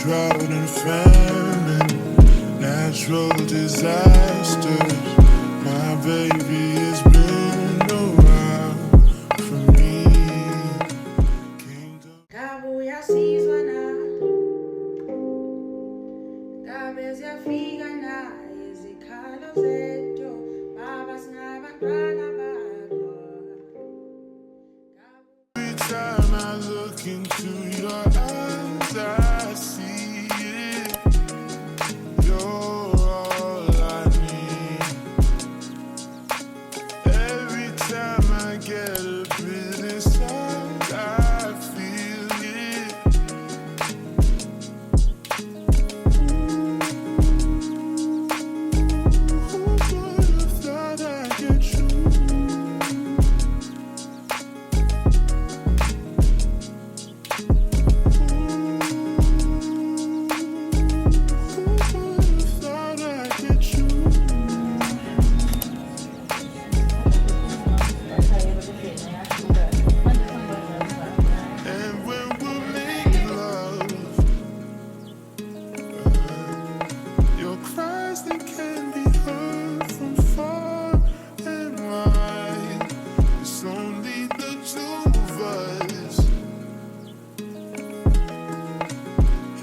drought and famine, natural disasters. My baby has been a while for me. Cabo yasizwa na ngabe ziyafika na izikhalo zethu baba singabantwana bakho. Every time I look into your eyes, I see it. You're all I need. Every time I get a bit inside, I feel it. Who would have thought I'd get you? And when we make love, your cries they can be heard from far and wide. It's only the two of us.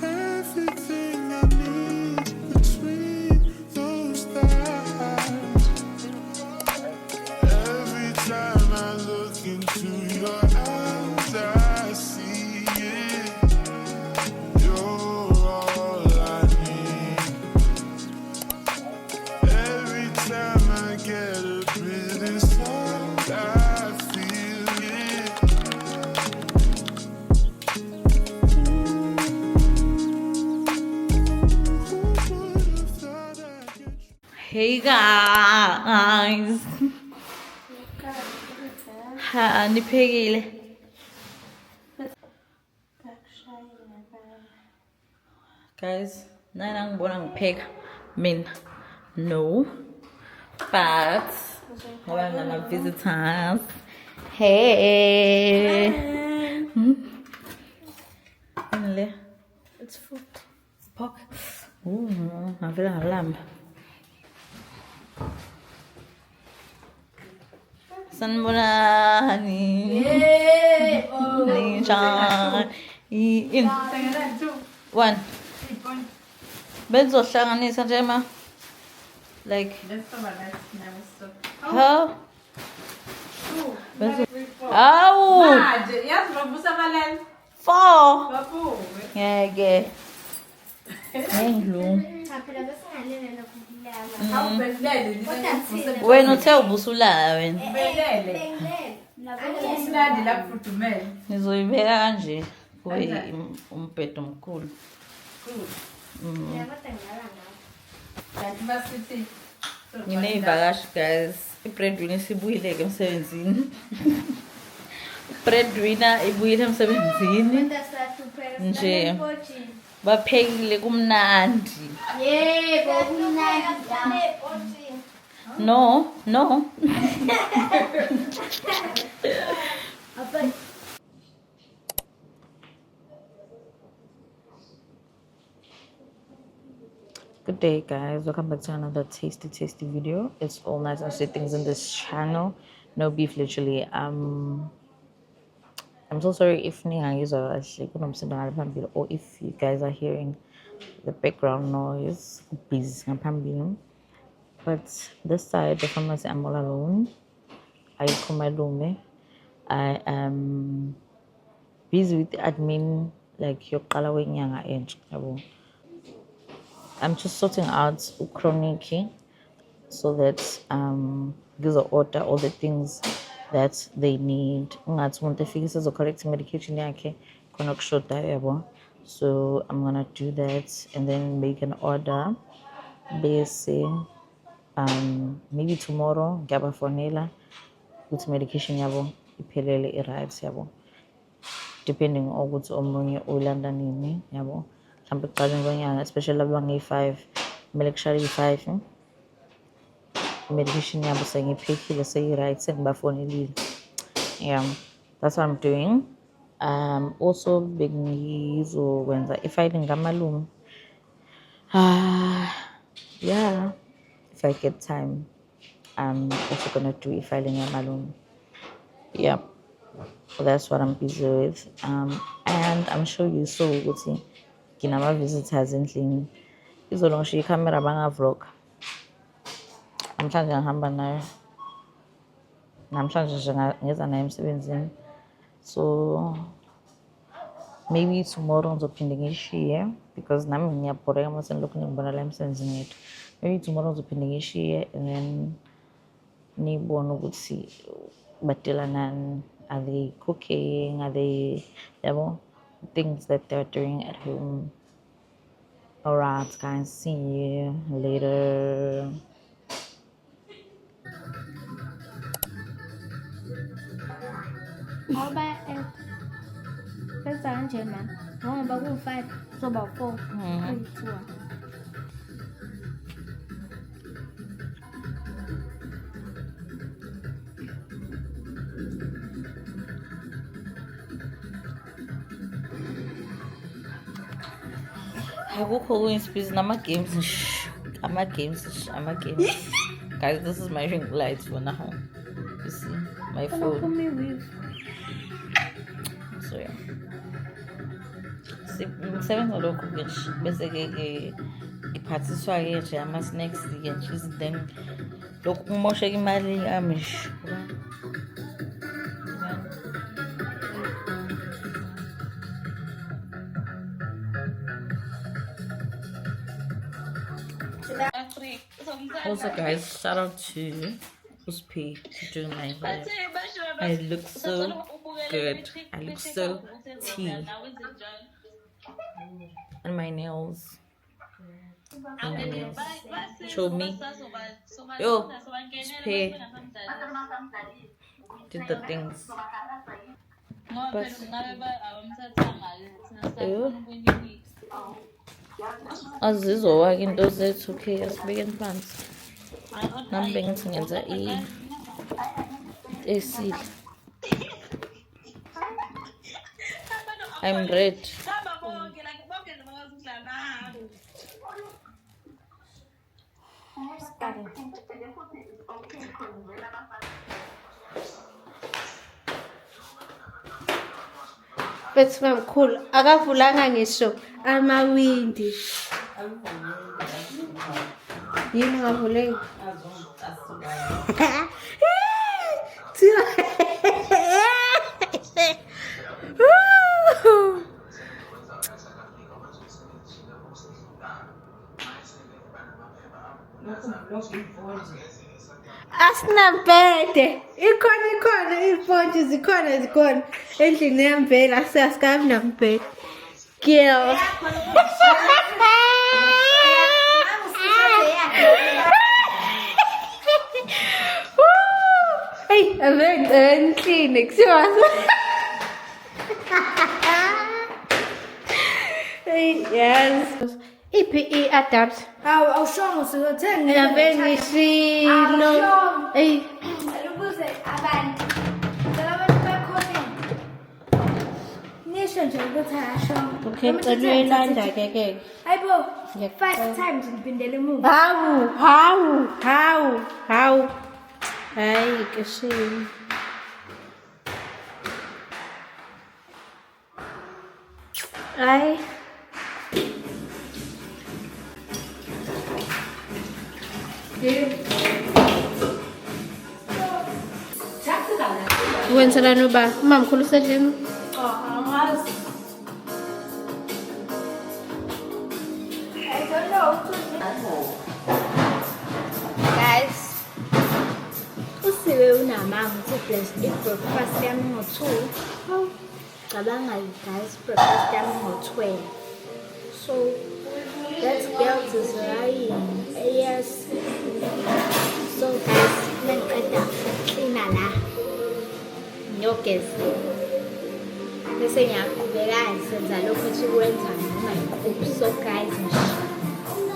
Everything I need between those thighs. Every time I look into your eyes, I see it. You're all I need. Every time I get a bit inside, I feel it. Who would have thought I'd get you? Hey guys. Ha, niphekile. Guys, nani angibona ngipheka mina? No. But ngoba ngama visitors. Hey. Inle. It's food. Pork. Ngavela ngalamba. Sanibonani. Ninjani? In. One. Benzohlanganisa nje ma. Like how? Awu. Four. Ngeke. Ngidlu. Wena uthe ubusula wena. Nizoyibeka kanje kube umbhedo omkhulu. Ngineyivakashi guys. I-breadwinner isibuyile ke emsebenzini. I-breadwinner ibuyile emsebenzini. Nje baphekile kumnandi. Yebo, kumnandi. No. Good day guys, welcome back to another tasty video. It's all nice and sweet things in this channel. No beef literally. I'm so sorry if or if you guys are hearing the background noise busy. But this side the pharmacy I'm all alone. I am busy with the admin, like your color and I'm just sorting out chronic so that gives an order all the things that they need. The correct medication so I'm gonna do that and then make an order. Maybe tomorrow gaba fonela with medication yabo iphelele arrives yabo, depending on ukuthi omunye ulanda nini yabo. Mhlawumbe ekuqaleni kwenyanga especially laba bange-5 kumele kushaya i-5 medication yabo sengiphekhile seyi-right sengibafonelile. Yeah, that's what I'm doing. Also bengizokwenza i-filing ngamalume. Yeah, if I get time, I'm also gonna do i-filing ngamalume. Yeah, that's what I'm busy with. And I'm sure you saw ukuthi nginama-visitors endlini. Izolo ngishiya ikhamera banga-vlog. Namhlanje ngihamba nayo. Namhlanje nje ngeza nayo emsebenzini. So maybe tomorrow ngizophinde ngishiye because nami ngiyabhoreka uma senilokhu ningibona la emsebenzini yethu. Maybe tomorrow ngizophinde ngishiye and then nibone ukuthi badila nani. Are they cooking? Are they things that they're doing at home? Alright guys, see you later. Ngoba senza kanje man. Ngoba ku-5 kuzoba 4 kuyithiwa. Akukho kuyinsibizi nama-games ama-games. Guys, this is my ring light for now. You see my phone. So yeah. Ngisebenza lokho ke nje bese ke ngiphathiswa ke nje ama-snacks ke nje then lokhu kumosheka imali yami nje. Also guys, shout out to Uspi for doing my hair. I look so good. I look so tea. And my nails. Show me. Yo, Uspi did the things. But azizowaka into zethu okay asibekeni phansi nami bengithi ngenza esile. I'm ready. Bethi mamkhulu akavulanga ngisho amawindi. Yini ngavuleki? Asinambede ikhona ifonti zikhona endlini yambela sasikabi nambede girl. Hey, I'm clean. Yes. EPE adapt. Awushongo sizothenga. Ngiyabengishilo. Hey. Ukuze abantu bakhona. Nisho nje ukuthi ashongo. Okay, uyoyilanda ke. Hayibo, 5 times ngiphindele emuva. Hawu. Hayi ke shame. Ay. Wenzelani ba? Mamkhulu usedlini? Guys, usiwe unamanga ukuthi breakfast yami ngo-2. Cabanga guys, breakfast yami ngo-12. So that girl is lying. Yes. So guys, mengiqeda cleaner la. Ngiyogeza. Bese ngiyaqhubeka senza lokho ethi ukwenza noma yikuphi. So guys,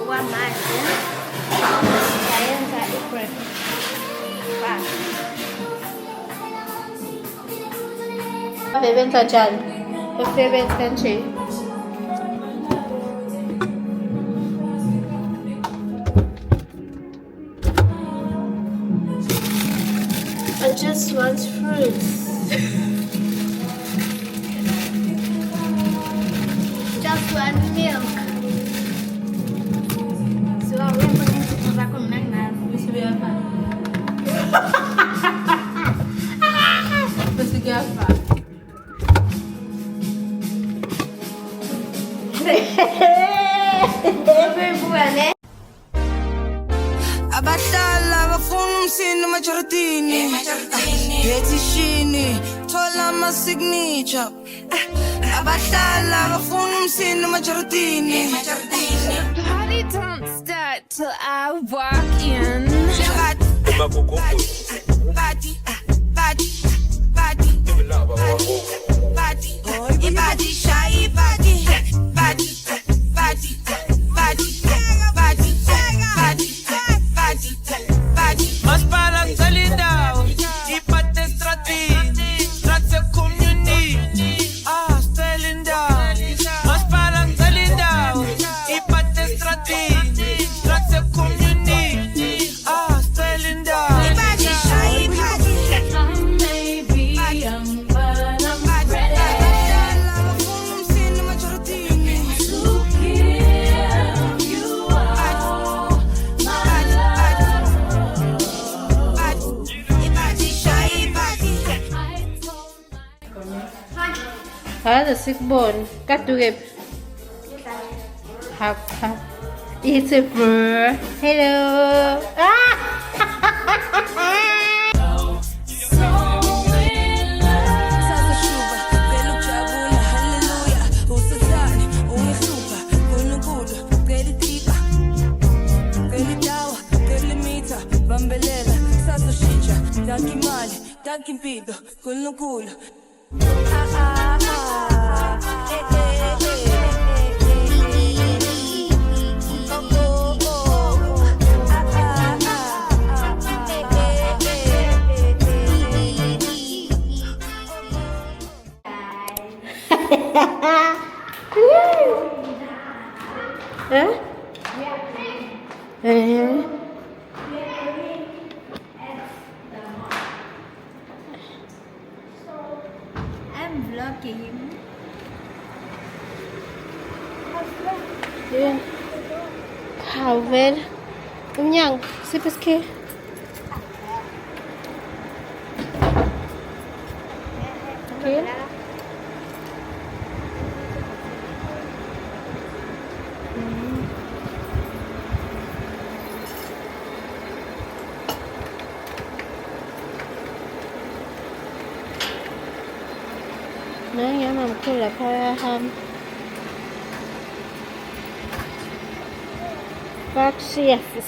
okwamanje ngayenza i-breakfast. Bebenza njani? Your favorite country? I just want fruits. Just one milk. So we're going to talk on that. Abadala bafuna umsindo emajaridini yethishini thola ama-signature abadala bafuna umsindo emajaridini Party don't start till I walk in. Ibadi shy body mas para solidão e para ter estratégia community selling down mas para solidão e para ter estratégia community selling down ibadi shy body I may be young, but I'm ready to give you all my love. هذا سيكبون كاتوغيب حقا It's a bird. Hello. So in love. Sasa shuba pelo jabula haleluya usatani umesupa kunukulo kelitika kelidawa kelimita bambelela sasa shinja dakimali dakimpido kunukulo Huh? I'm vlogging. Yeah. Calvin. Yang, sipis ke? Okay. Nanya mamkula paham. Bakşiyas.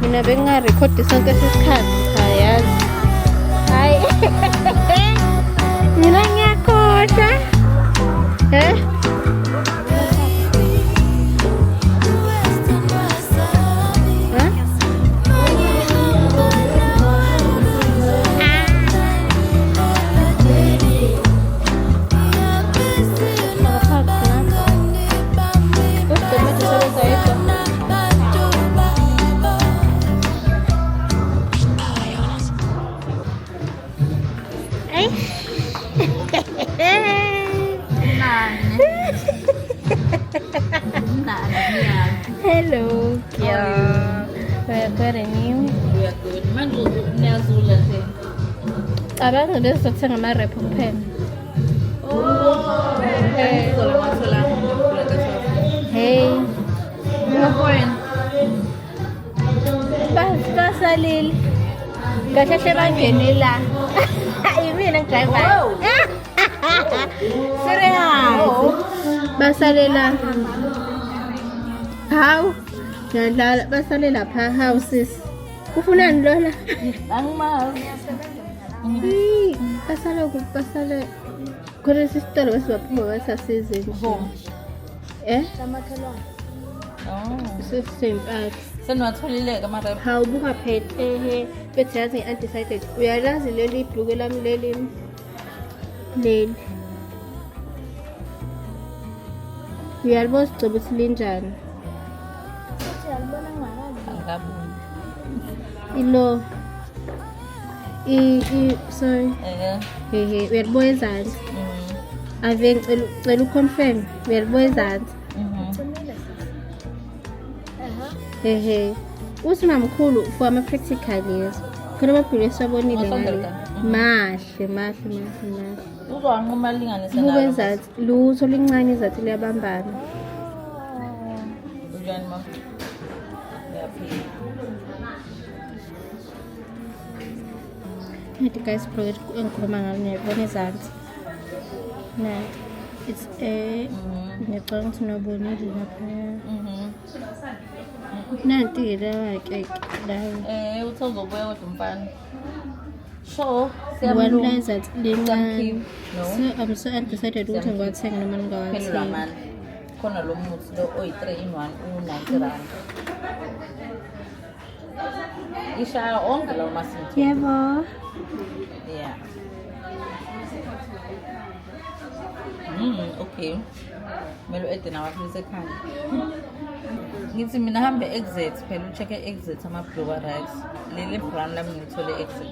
Mina bengarekhodi sonke isikhathi hayazi. Hayi. Mina ngiyakhohlwa. Hello, yeah. Where new? We are good. Manje niyazula nje. Abantu bezothenga ama-rap pen. Ngizola ngathola ngikula kaSouth. Hey, Ngiyafona. basalile. Kahle hle bangene la. Yimina ngidriver. Serious. Basalela. Hawu. Ngiyadlala basalela pha houses. Kufunani lona? Angimazi. Basale khona isitolo besibaphume basasizini. Home. Samakhelwane. Oh. Sesempahla. Seniwatholile-ke amarephu? Hawu buka phethe bethi yazi i-undecided. Uyalazi leli ibhluke lami leli. Uyalibona sigcobo ukuthi linjani? Futhi alibona ngakazi. Angikaboni. Ilo. Sorry. Uyalibona ezansi. Ave ngicela uconfirm. Uyalibona ezansi. Thumile sa. Uthi mamkhulu for ama-practicals. Khona amabhulu esiwabonile ngale. Mahle. Uzowanquma alinganise Buka nalo. ezansi. Lutho lincane izathi liyabambana. Unjani mama? Ngiyaphila. Nathi guys project engikhuluma ngalo niyabona ezansi. Na it's ngicela ukuthi nobonile lapha. Nanti ke la Uthe uzobuya kodwa umfana. So, one lizard No. lencane. So I'm so undecided ukuthi ngiwathenga noma Phelelwa ngingawathengi. amandla. Khona lo muthi lo oyi-3 in 1 u-90 rand. Ishaya onke lawo masimthi. Yebo. Yeah. Okay. Kumele u-ede namaphilisi ekhanda. Ngithi mina hambe exit phela u-check exit ama-blue rice. Leli brown lami ngithole exit.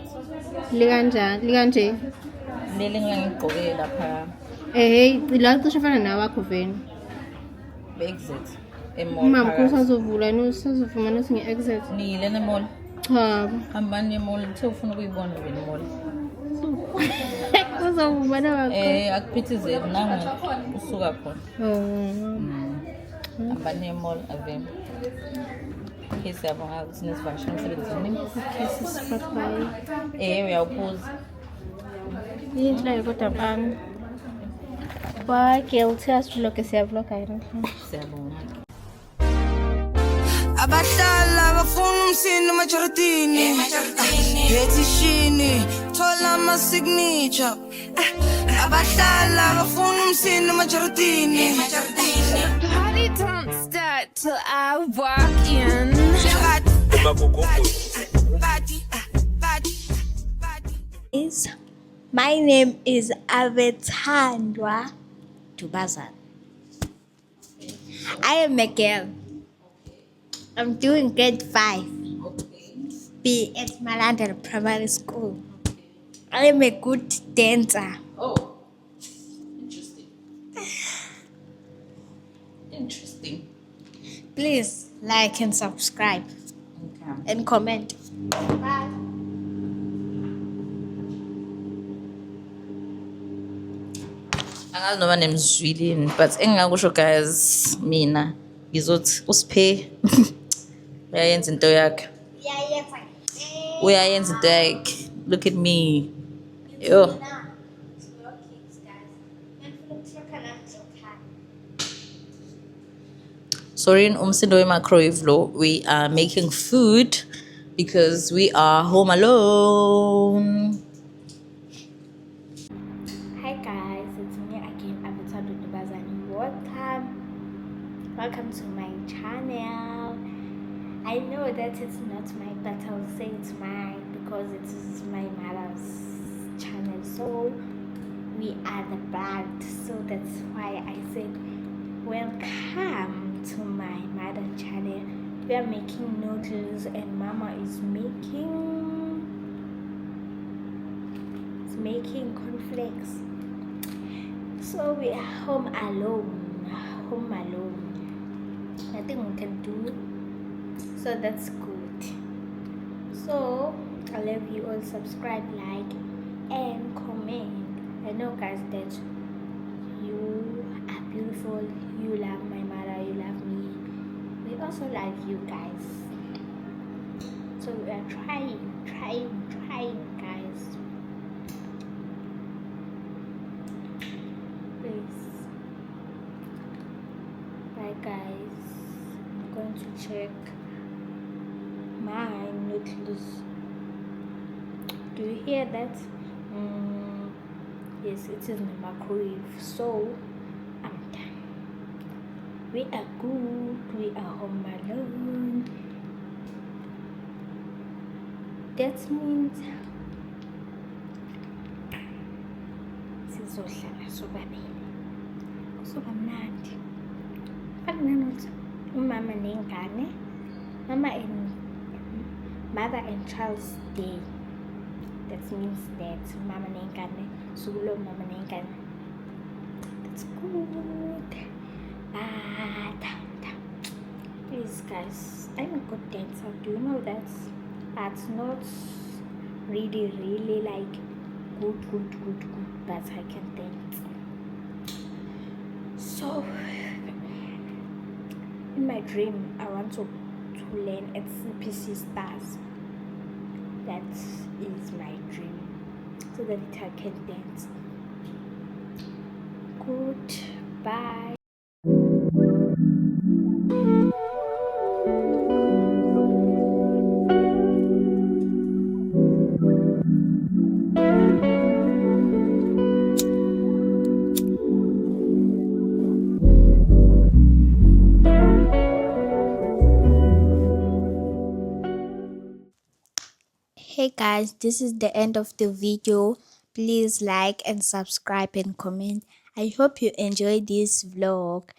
Likanje. Leli ngangigqoke lapha La cishe fana nawakho veni. be-exit emall. Umama phakathi. kusazovula usazofumana ukuthi ngi-exit. Niyile nemall. Cha. Hambani emall uthe ufuna ukuyibona vele imall. Uzovumana wakho. Akuphithizeli nangu usuka khona. Oh. Hambani emall ave. Okay, siyabonga ukuthi nisivakashele emsebenzini. Bye. Uyawuphuza. Yindlela kodwa bani. Wa guilty asilo ke siyavlog ayini. Siyabonga. Abahlala bafuna umsini emajaridini Ethishini thola ama-signature Abahlala bafuna umsini emajaridini Party don't start till I walk in. My name is Avethandwa Dubazan. I am a girl. I'm doing grade 5 B at Malandar Primary School. I am a good dancer. Oh, interesting. Please like and subscribe Okay. and comment. Bye. Angazi noma nemzwilini but engingakusho guys mina ngizothi usiphe uyayenza into yakhe. Uyayenza into yakhe. Look at me. Yo. Sorry in umsindo we-microwave lo. We are making food because we are home alone. Hi guys, it's me again, Avethandwa Dubazani. Welcome to my channel. I know that it's not mine, but I'll say it's mine because it is my mother's channel. So we are the brand, so that's why I said welcome to my mother channel. We are making noodles and Mama is making cornflakes. So we are home alone. Nothing we can do. So that's good. So I love you all. Subscribe, like, and comment. I know guys that you are beautiful. You love my mother. You love me. We also love you guys. So we are trying guys. Please. Bye guys. I'm going to check my noodles. Do you hear that? Yes, it is in the microwave. So I'm done. We are good. We are home alone. That means sizohlala sobabili. Kuzoba mnandi. Fana nanokuthi umama nengane, mother and child's day. That means that mama nengane, suku mama nengane. That's good. But please guys, I'm a good dancer. Do you know that? But not really like good, but I can dance. So in my dream, I want to learn at CPC Stars. That is my dream, so that I can dance. Goodbye. Hey guys, this is the end of the video. Please like and subscribe and comment. I hope you enjoyed this vlog.